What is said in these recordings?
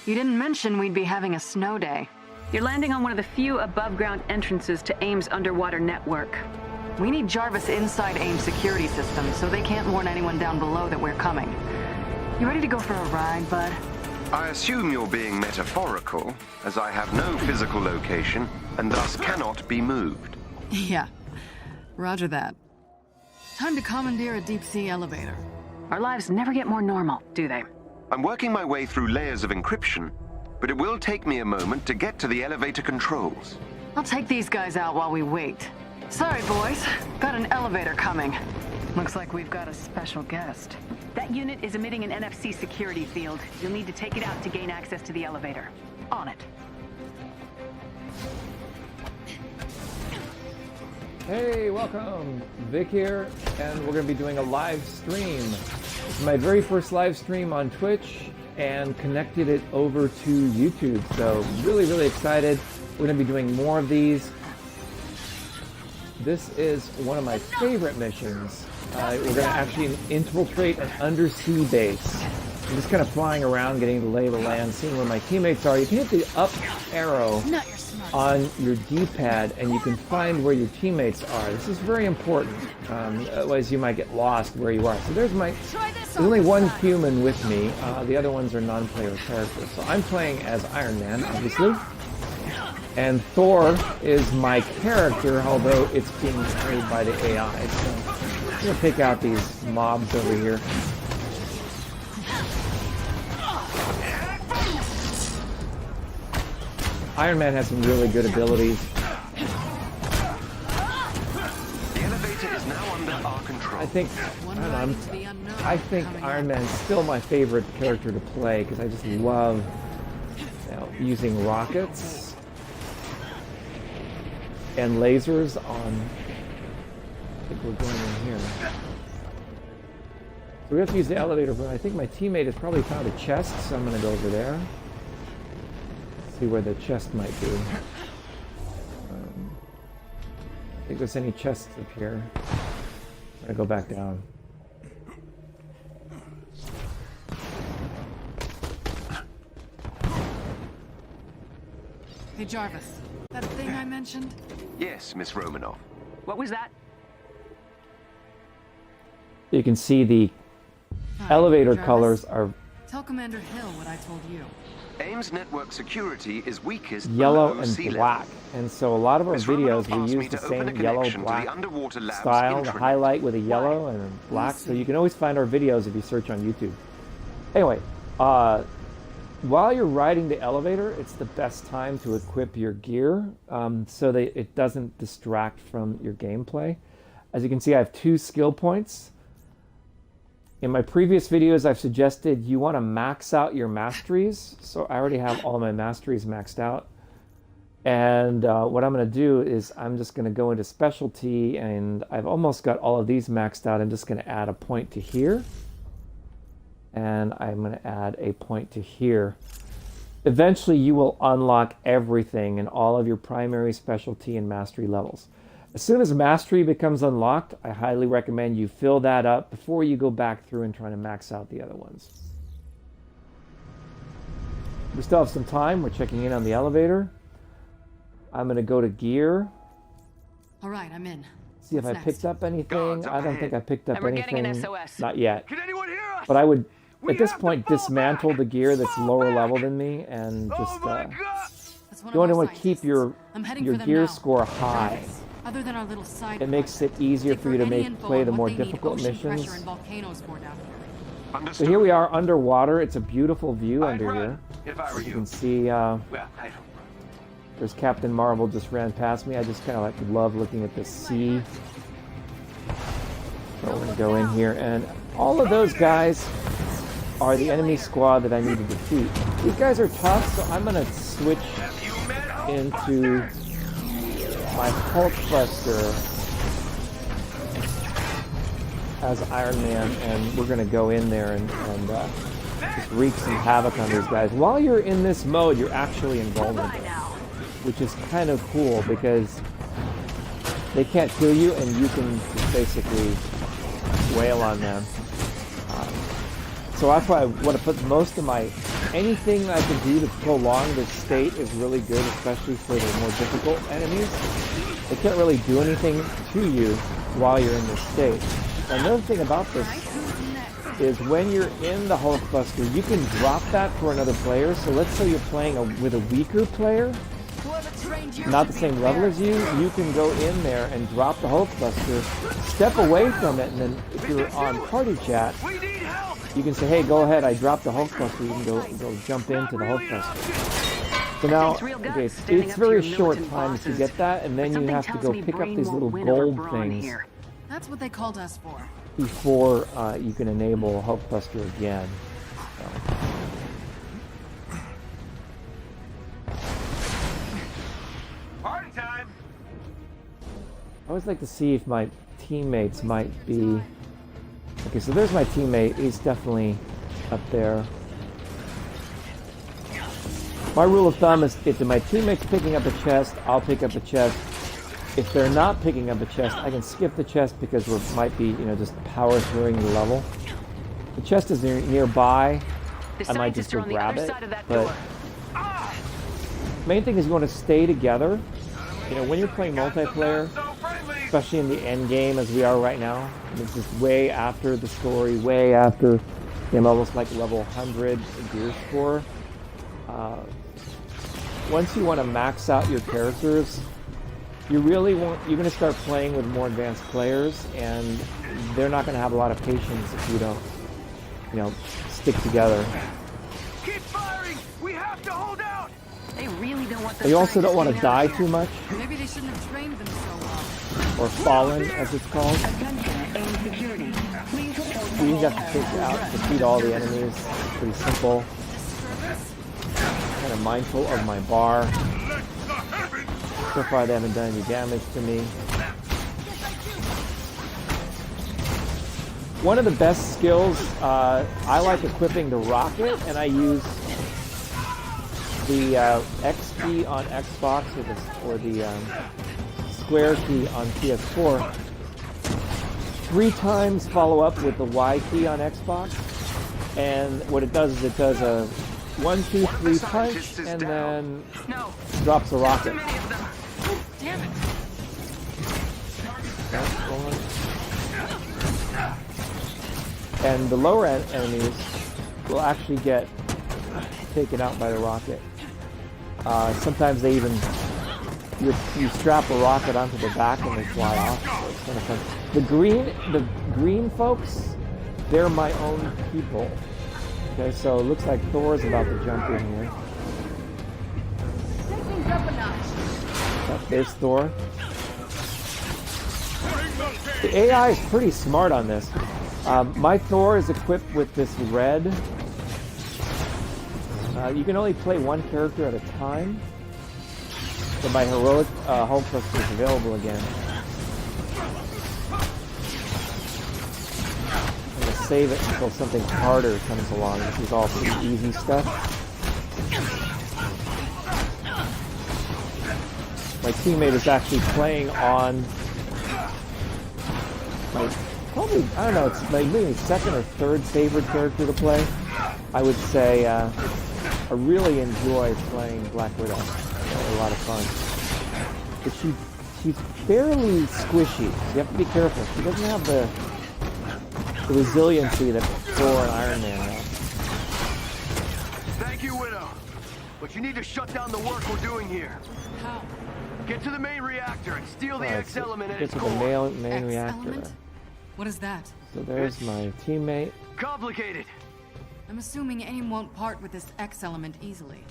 You didn't mention we'd be having a snow day. You're landing on one of the few above-ground entrances to AIM's underwater network. We need Jarvis inside AIM's security system, so they can't warn anyone down below that we're coming. You ready to go for a ride, bud? I assume you're being metaphorical, as I have no physical location, and thus cannot be moved. Yeah, roger that. Time to commandeer a deep-sea elevator. Our lives never get more normal, do they? I'm working my way through layers of encryption, but it will take me a moment to get to the elevator controls. I'll take these guys out while we wait. Sorry, boys. Got an elevator coming. Looks like we've got a special guest. That unit is emitting an NFC security field. You'll need to take it out to gain access to the elevator. On it. Hey, welcome. Vic here, and we're going to be doing a live stream. It's my very first live stream on Twitch and connected it over to YouTube. So really excited. We're going to be doing more of these. This is one of my favorite missions. We're going to actually infiltrate an undersea base. I'm just kind of flying around, getting the lay of the land, seeing where my teammates are. You can hit the up arrow on your D-pad, and you can find where your teammates are. This is very important. Otherwise, you might get lost where you are. So there's only one human with me. The other ones are non-player characters. So I'm playing as Iron Man, obviously. And Thor is my character, although it's being played by the AI. So I'm going to take out these mobs over here. Iron Man has some really good abilities. The elevator is now under our control. I think Iron Man is still my favorite character to play because I just love using rockets and lasers on. I think we're going in here. So we have to use the elevator, but I think my teammate has probably found a chest, so I'm going to go over there. See where the chest might be. I think there's any chests up here. I'm going to go back down. Hey, Jarvis. That thing I mentioned? Yes, Miss Romanoff. What was that? You can see the elevator Jarvis, colors are tell Commander Hill what I told you. AIM's network security is weakest yellow below and sea black. level. And so a lot of our Miss videos, Romanoff we asked me use the to open a same yellow, connection to black the underwater lab's style, the intranet. highlight with a yellow and a black. So you can always find our videos if you search on YouTube. Anyway, while you're riding the elevator, it's the best time to equip your gear so that it doesn't distract from your gameplay. As you can see, I have 2 skill points. In my previous videos, I've suggested you want to max out your masteries. So I already have all my masteries maxed out. And what I'm going to do is I'm just going to go into specialty, and I've almost got all of these maxed out. I'm just going to add a point to here. And I'm going to add a point to here. Eventually, you will unlock everything in all of your primary, specialty, and mastery levels. As soon as mastery becomes unlocked, I highly recommend you fill that up before you go back through and try to max out the other ones. We still have some time. We're checking in on the elevator. I'm going to go to gear. All right, I'm in. See if I picked up anything. I don't think I picked up And we're anything. getting an SOS. Not yet. Can anyone hear us? But I would, at this have to point, fall dismantle back. the gear that's Fall lower back. level than me and just Oh my God! That's one you of our want to keep your scientists. I'm heading your for them gear now. score high. Jarvis, other than our little side It makes it project, easier dig for you to any make info play on the what more they need difficult ocean missions. pressure and volcanoes for down here. So Understood. here we are underwater. It's a beautiful view under here. If I were You you. can see Well, I don't. there's Captain Marvel just ran past me. I just kind of love looking at the sea. So we're gonna go in here, and all of those guys are the enemy squad that I need to defeat. These guys are tough, so I'm gonna switch into my Hulkbuster as Iron Man, and we're gonna go in there and just wreak some havoc on these guys. While you're in this mode, you're actually invulnerable, which is kind of cool because they can't kill you, and you can just basically wail on them. So that's why I want to put most of my anything I can do to prolong this state is really good, especially for the more difficult enemies. They can't really do anything to you while you're in this state. Another thing about this is when you're in the Hulkbuster, you can drop that for another player. So let's say you're playing with a weaker player, not the same level as you, you can go in there and drop the Hulkbuster, step away from it, and then if you're on party chat, you can say, hey, go ahead, I dropped the Hulkbuster, you can go jump into the Hulkbuster. So now, okay, it's very short time to get that, and then you have to go pick up these little gold things. That's what they called us for. Before you can enable Hulkbuster again. So. Party time! I always like to see if my teammates might be... Okay, so there's my teammate. He's definitely up there. My rule of thumb is if my teammate's picking up a chest, I'll pick up a chest. If they're not picking up a chest, I can skip the chest because we might be, just power throughing the level. The chest is nearby. I might just go grab it. But main thing is you want to stay together. When you're playing multiplayer, especially in the end game as we are right now, this is way after the story, way after I'm almost like level 100 gear score. Once you want to max out your characters, you're going to start playing with more advanced players, and they're not going to have a lot of patience if you don't, stick together. Keep firing! We have to hold out! They really don't want the You also don't want to die too much, Maybe they shouldn't have trained them so well. or fallen, as it's called. security. You just have to defeat all the enemies. It's pretty simple. Kind of mindful of my bar. So far they haven't done any damage to me. One of the best skills, I like equipping the rocket, and I use the X key on Xbox or the square key on PS4. 3 times follow up with the Y key on Xbox, and what it does is it does a 1, 2, 3 punch, and then drops a rocket. Damn it. And the lower end enemies will actually get taken out by the rocket. Sometimes they even you strap a rocket onto the back and they fly off. So it's kind of fun. The green folks, they're my own people. Okay, so it looks like Thor's about to jump in here. There's Thor. The AI is pretty smart on this. My Thor is equipped with this red. You can only play one character at a time. So my heroic Hulkbuster is available again. I'm going to save it until something harder comes along. This is all pretty easy stuff. My teammate is actually playing on my, probably, I don't know, it's maybe second or third favorite character to play. I would say I really enjoy playing Black Widow. A lot of fun. But she's fairly squishy. You have to be careful. She doesn't have the resiliency that Thor and Iron Man have. Thank you, Widow. But you need to shut down the work we're doing here. How? Get to the main reactor and steal the X element at Get its to core. the main X reactor. element? What is that? So there's my teammate. Complicated. I'm assuming AIM won't part with this X element easily.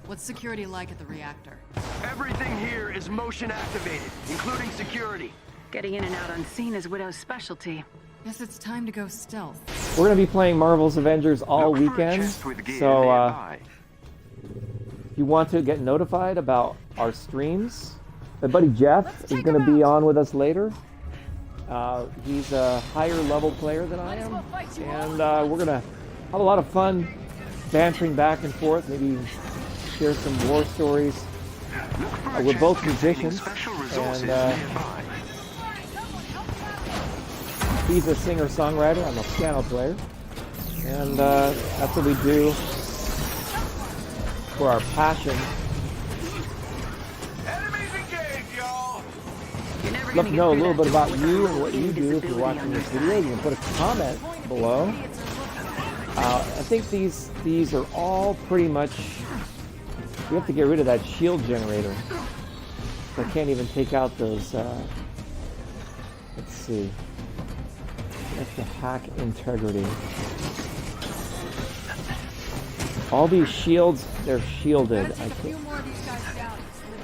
What's security like at the reactor? Everything here is motion activated, including security. Getting in and out unseen is Widow's specialty. Guess it's time to go stealth. We're going to be playing Marvel's Avengers all Look for a weekend. chest with gear So nearby. if you want to get notified about our streams, my buddy Jeff is going to be on with us later. He's a higher level player than I am, and we're going to have a lot of fun bantering back and forth, maybe share some war stories. We're both musicians, and he's a singer-songwriter. I'm a piano player, and that's what we do for our passion. Enemies engaged, y'all. You're never Love gonna to get know a through little that bit about door you without and what you do if you're invisibility watching on this your video. You side. can put a comment below. I think these are all pretty much. We have to get rid of that shield generator. I can't even take out those. Let's see. We have to hack integrity. All these shields, they're shielded. I can't. more of these guys down and slip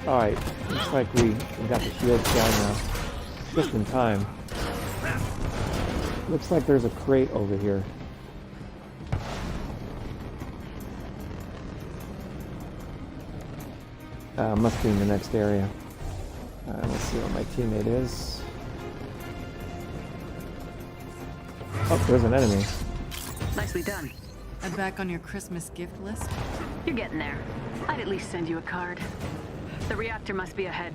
through. Alright, looks like we got the shields down now. Just in time. Looks like there's a crate over here. Must be in the next area. Let's see what my teammate is. Oh, there's an enemy. Nicely done. I'm back on your Christmas gift list. You're getting there. I'd at least send you a card. The reactor must be ahead.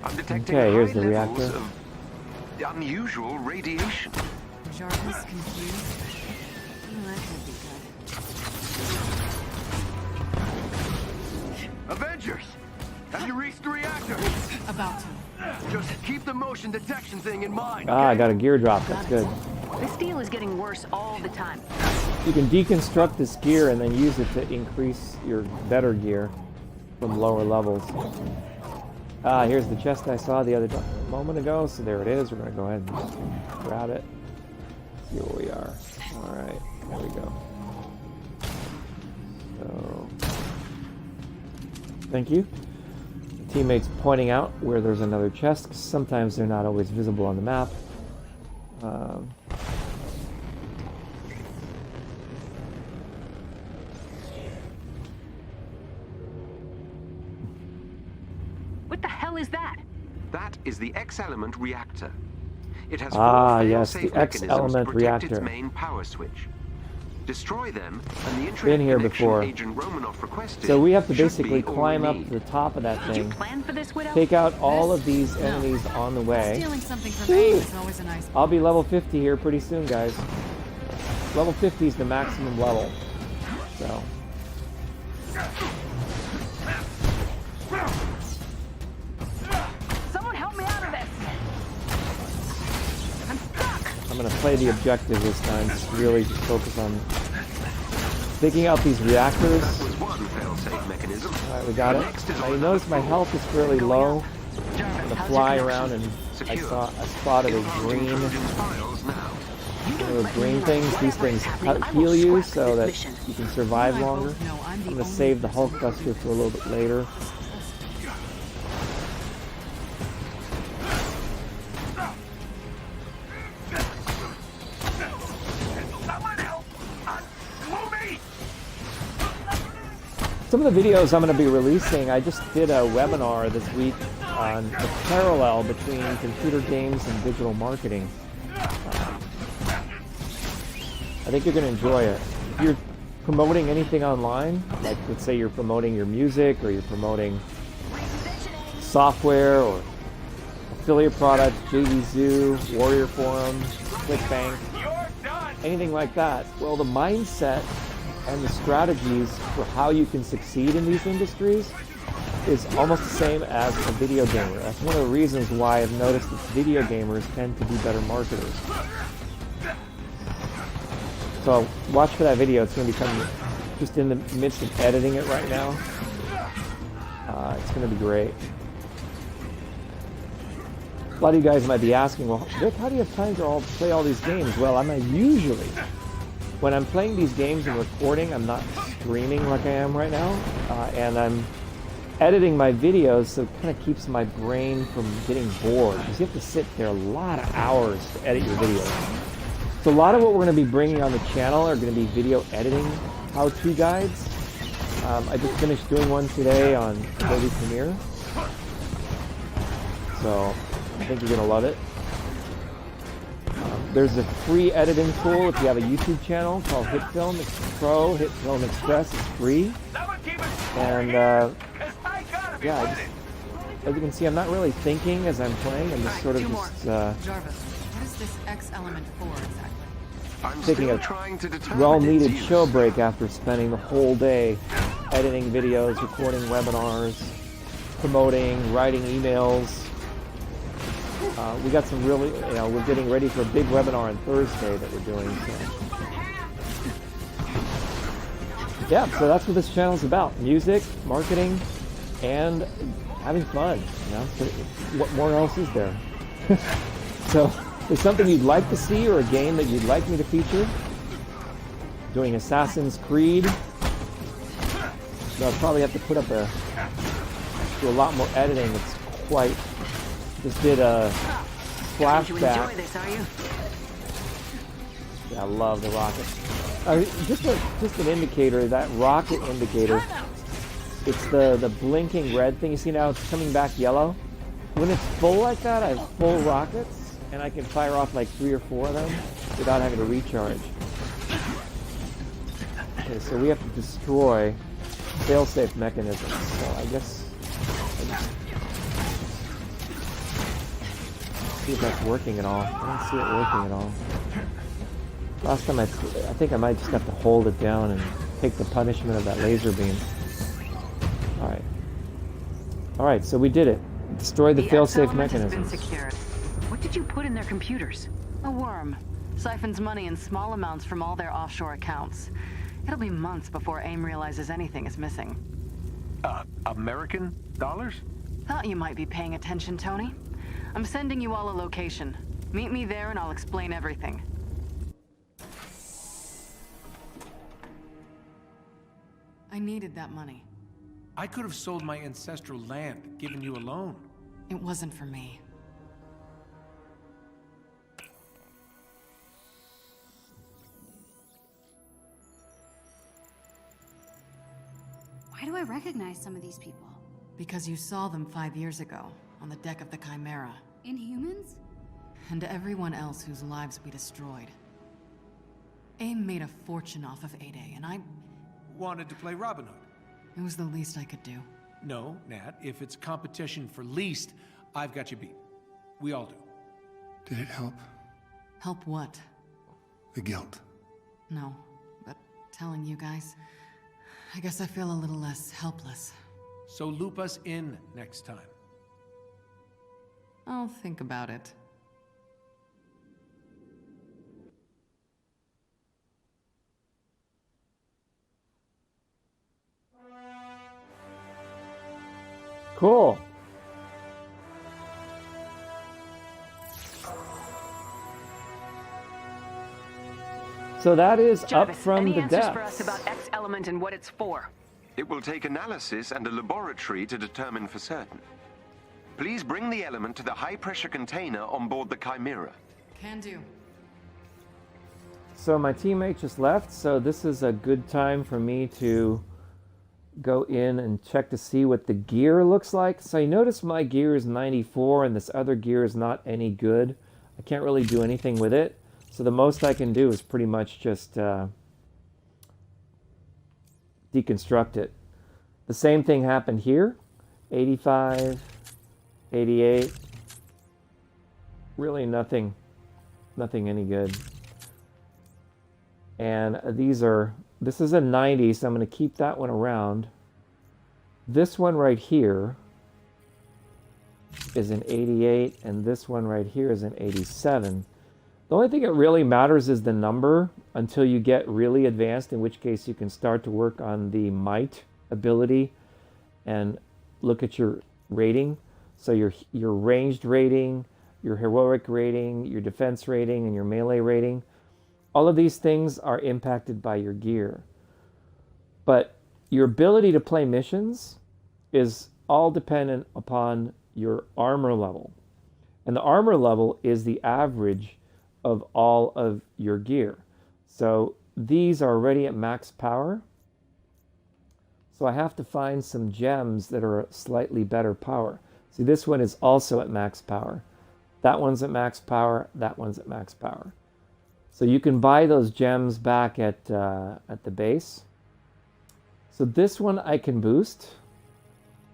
I'm detecting Okay, here's high the levels reactor. of unusual radiation. Jarvis confused. Oh, that could be good. Avengers! Have you reached the reactor? About to. Just keep the motion detection thing in mind. Ah, I okay? got a gear drop. That's good. This deal is getting worse all the time. You can deconstruct this gear and then use it to increase your better gear from lower levels. Ah, here's the chest I saw the other moment ago. So there it is. We're going to go ahead and just grab it. See where we are. All right, there we go. So, thank you. The teammates pointing out where there's another chest, 'cause sometimes they're not always visible on the map. What the hell is that? That is the X-element reactor. It has Ah, four yes, fail-safe the mechanisms X-element to protect its reactor. main power switch. Destroy them, and the Been here internet connection before. Agent Romanoff requested So we have to should basically be all climb we up need. to the top of that Did you thing, plan for this, Widow? take out all This? of these No. enemies on the way. Stealing something from AIM is always a nice. I'll be level 50 here pretty soon, guys. Level 50 is the maximum level. So. Someone help me out of this! I'm stuck! I'm going to play the objective this time. Really just focus on taking out these reactors. That was one fail-safe mechanism. Alright, we got it. Next is Now on you notice my health is fairly low. Jarvis, I'm going to how's fly your around and Secure. I spotted a Impounding green. Trojan's files now. Those green things, these things heal you so that you can survive You and I longer. both know I'm the I'm going to only save the person Hulkbuster for a little bit later. Someone help! Move me! Some of the videos I'm going to be releasing, I just did a webinar this week on the parallel between computer games and digital marketing. I think you're going to enjoy it. If you're promoting anything online, like let's say you're promoting your music or you're promoting software or affiliate products, JV Zoo, Warrior Forum, ClickBank, You're done! anything like that, well, the mindset and the strategies for how you can succeed in these industries is almost the same as a video gamer. That's one of the reasons why I've noticed that video gamers tend to be better marketers. So watch for that video. It's going to be coming just in the midst of editing it right now. It's going to be great. A lot of you guys might be asking, well, Vic, how do you have time to play all these games? Well, I'm not usually. When I'm playing these games and recording, I'm not streaming like I am right now. And I'm editing my videos, so it kind of keeps my brain from getting bored. Because you have to sit there a lot of hours to edit your videos. So a lot of what we're going to be bringing on the channel are going to be video editing how-to guides. I just finished doing one today on Adobe Premiere. So I think you're going to love it. There's a free editing tool if you have a YouTube channel called HitFilm. It's Pro. HitFilm Express is free. Someone keep it And 'cause I gotta yeah, as you can see, I'm not really thinking as I'm playing. I'm just sort of just Jarvis, what is this X element for exactly? I'm taking still a trying to determine well-needed its use. chill break after spending the whole day editing videos, recording webinars, promoting, writing emails. We got some really, we're getting ready for a big webinar on Thursday that we're doing. So. Yeah, so that's what this channel is about: music, marketing, and having fun. So what more else is there? So, if there's something you'd like to see or a game that you'd like me to feature, doing Assassin's Creed. So I'll probably have to put up do a lot more editing. It's quite. Just did a You flashback. enjoy this, are you? Yeah, I love the rocket. Just an indicator, that rocket indicator. It's the blinking red thing. You see now it's coming back yellow. When it's full like that, I have full rockets, and I can fire off like 3 or 4 of them without having to recharge. Okay, so we have to destroy fail-safe mechanisms. So I guess see if that's working at all. I don't see it working at all. Last time I think I might just have to hold it down and take the punishment of that laser beam. Alright. Alright, so we did it. Destroyed the fail-safe X element has mechanisms. been secured. What did you put in their computers? A worm. Siphons money in small amounts from all their offshore accounts. It'll be months before AIM realizes anything is missing. American dollars? Thought you might be paying attention, Tony. I'm sending you all a location. Meet me there and I'll explain everything. I needed that money. I could have sold my ancestral land, given you a loan. It wasn't for me. Why do I recognize some of these people? Because you saw them 5 years ago, on the deck of the Chimera. Inhumans? And everyone else whose lives we destroyed. AIM made a fortune off of 8A, and Wanted to play Robin Hood. it was the least I could do. No, Nat, if it's competition for least, I've got you beat. We all do. Did it help? Help what? The guilt. No, but telling you guys, I guess I feel a little less helpless. So loop us in next time. I'll think about it. Cool. So that is Jarvis, up from any the answers depths. for us about X element and what it's for? It will take analysis and a laboratory to determine for certain. Please bring the element to the high-pressure container on board the Chimera. Can do. So my teammate just left, so this is a good time for me to go in and check to see what the gear looks like. So you notice my gear is 94 and this other gear is not any good. I can't really do anything with it. So the most I can do is pretty much just deconstruct it. The same thing happened here. 85, 88. Really nothing any good. And this is a 90, so I'm going to keep that one around. This one right here is an 88, and this one right here is an 87. The only thing that really matters is the number until you get really advanced, in which case you can start to work on the might ability and look at your rating. So your ranged rating, your heroic rating, your defense rating, and your melee rating. All of these things are impacted by your gear. But your ability to play missions is all dependent upon your armor level. And the armor level is the average of all of your gear. So these are already at max power. So I have to find some gems that are slightly better power. See, this one is also at max power. That one's at max power. That one's at max power. So you can buy those gems back at the base. So this one I can boost.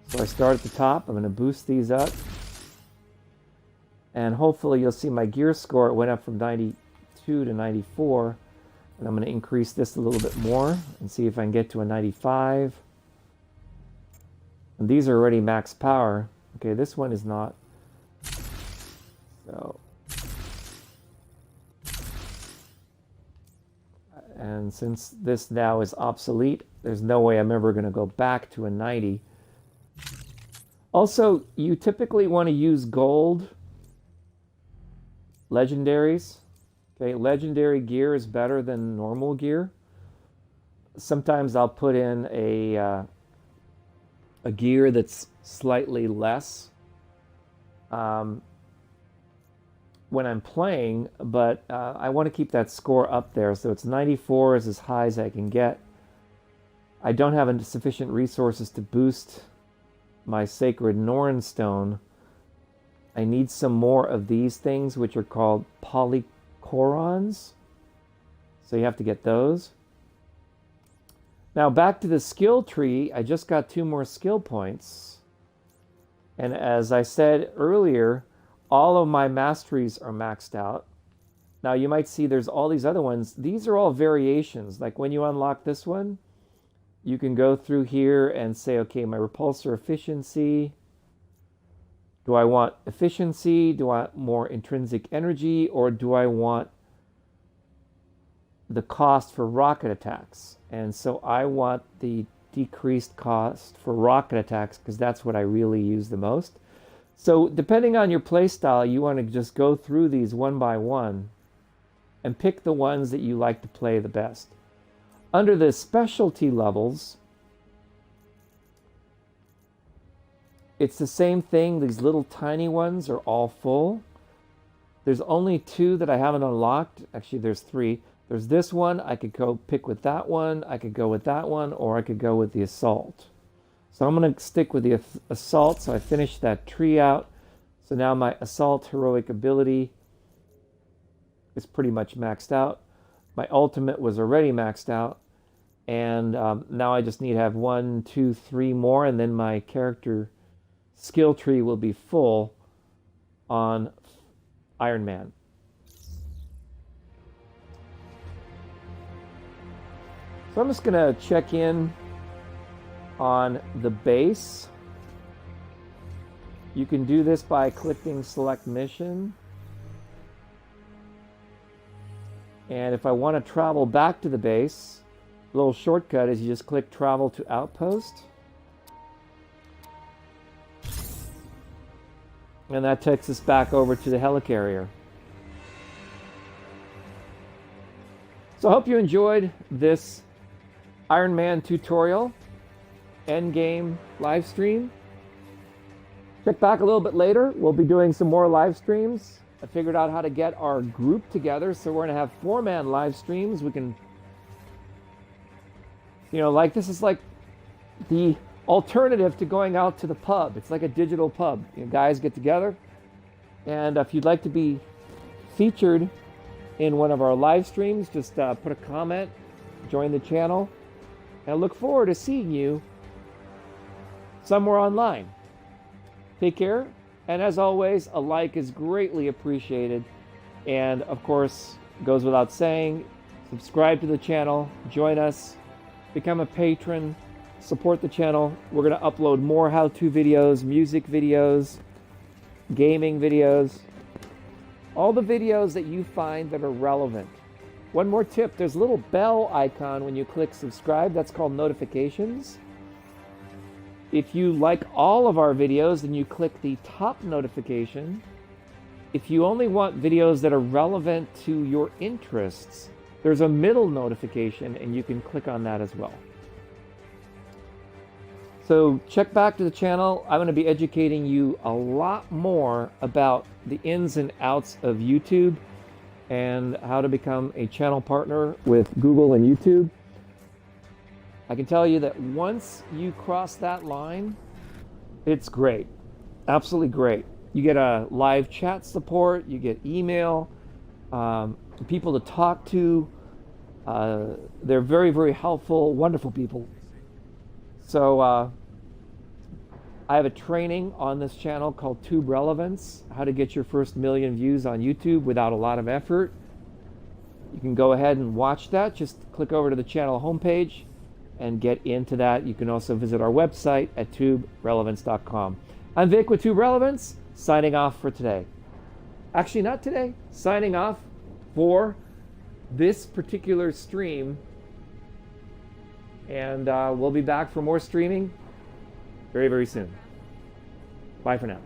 So I start at the top. I'm going to boost these up. And hopefully you'll see my gear score. It went up from 92 to 94. And I'm going to increase this a little bit more and see if I can get to a 95. And these are already max power. Okay, this one is not. So. And since this now is obsolete, there's no way I'm ever going to go back to a 90. Also, you typically want to use gold legendaries. Okay, legendary gear is better than normal gear. Sometimes I'll put in a gear that's slightly less when I'm playing, but I want to keep that score up there. So it's 94 is as high as I can get. I don't have sufficient resources to boost my Sacred Norn Stone. I need some more of these things, which are called polychorons. So you have to get those. Now back to the skill tree. I just got 2 more skill points. And as I said earlier, all of my masteries are maxed out. Now you might see there's all these other ones. These are all variations. Like when you unlock this one, you can go through here and say, okay, my repulsor efficiency. Do I want efficiency? Do I want more intrinsic energy? Or do I want the cost for rocket attacks? And so I want the decreased cost for rocket attacks because that's what I really use the most. So depending on your playstyle, you want to just go through these one by one and pick the ones that you like to play the best. Under the specialty levels, it's the same thing. These little tiny ones are all full. There's only 2 that I haven't unlocked. Actually, there's 3. There's this one. I could go pick with that one. I could go with that one, or I could go with the assault. So I'm going to stick with the assault. So I finished that tree out. So now my assault heroic ability is pretty much maxed out. My ultimate was already maxed out. And now I just need to have 1, 2, 3 more. And then my character skill tree will be full on Iron Man. So I'm just going to check in on the base. You can do this by clicking select mission. And if I want to travel back to the base, a little shortcut is you just click travel to outpost. And that takes us back over to the helicarrier. So I hope you enjoyed this Iron Man tutorial, endgame live stream. Check back a little bit later. We'll be doing some more live streams. I figured out how to get our group together, so we're going to have 4-man live streams. We can, like this is like the alternative to going out to the pub. It's like a digital pub. Guys get together, and if you'd like to be featured in one of our live streams, just put a comment, join the channel, and I look forward to seeing you somewhere online. Take care, and as always, a like is greatly appreciated, and of course, goes without saying, subscribe to the channel, join us, become a patron, support the channel. We're going to upload more how-to videos, music videos, gaming videos, all the videos that you find that are relevant. One more tip, there's a little bell icon when you click subscribe. That's called notifications. If you like all of our videos, then you click the top notification. If you only want videos that are relevant to your interests, there's a middle notification, and you can click on that as well. So check back to the channel. I'm going to be educating you a lot more about the ins and outs of YouTube and how to become a channel partner with Google and YouTube. I can tell you that once you cross that line, it's great. Absolutely great. You get a live chat support, you get email, people to talk to. They're very, very helpful, wonderful people. So I have a training on this channel called Tube Relevance, how to get your first 1,000,000 views on YouTube without a lot of effort. You can go ahead and watch that. Just click over to the channel homepage and get into that. You can also visit our website at tuberelevance.com. I'm Vic with Tube Relevance, signing off for today. Actually, not today. Signing off for this particular stream. And we'll be back for more streaming very, very soon. Bye for now.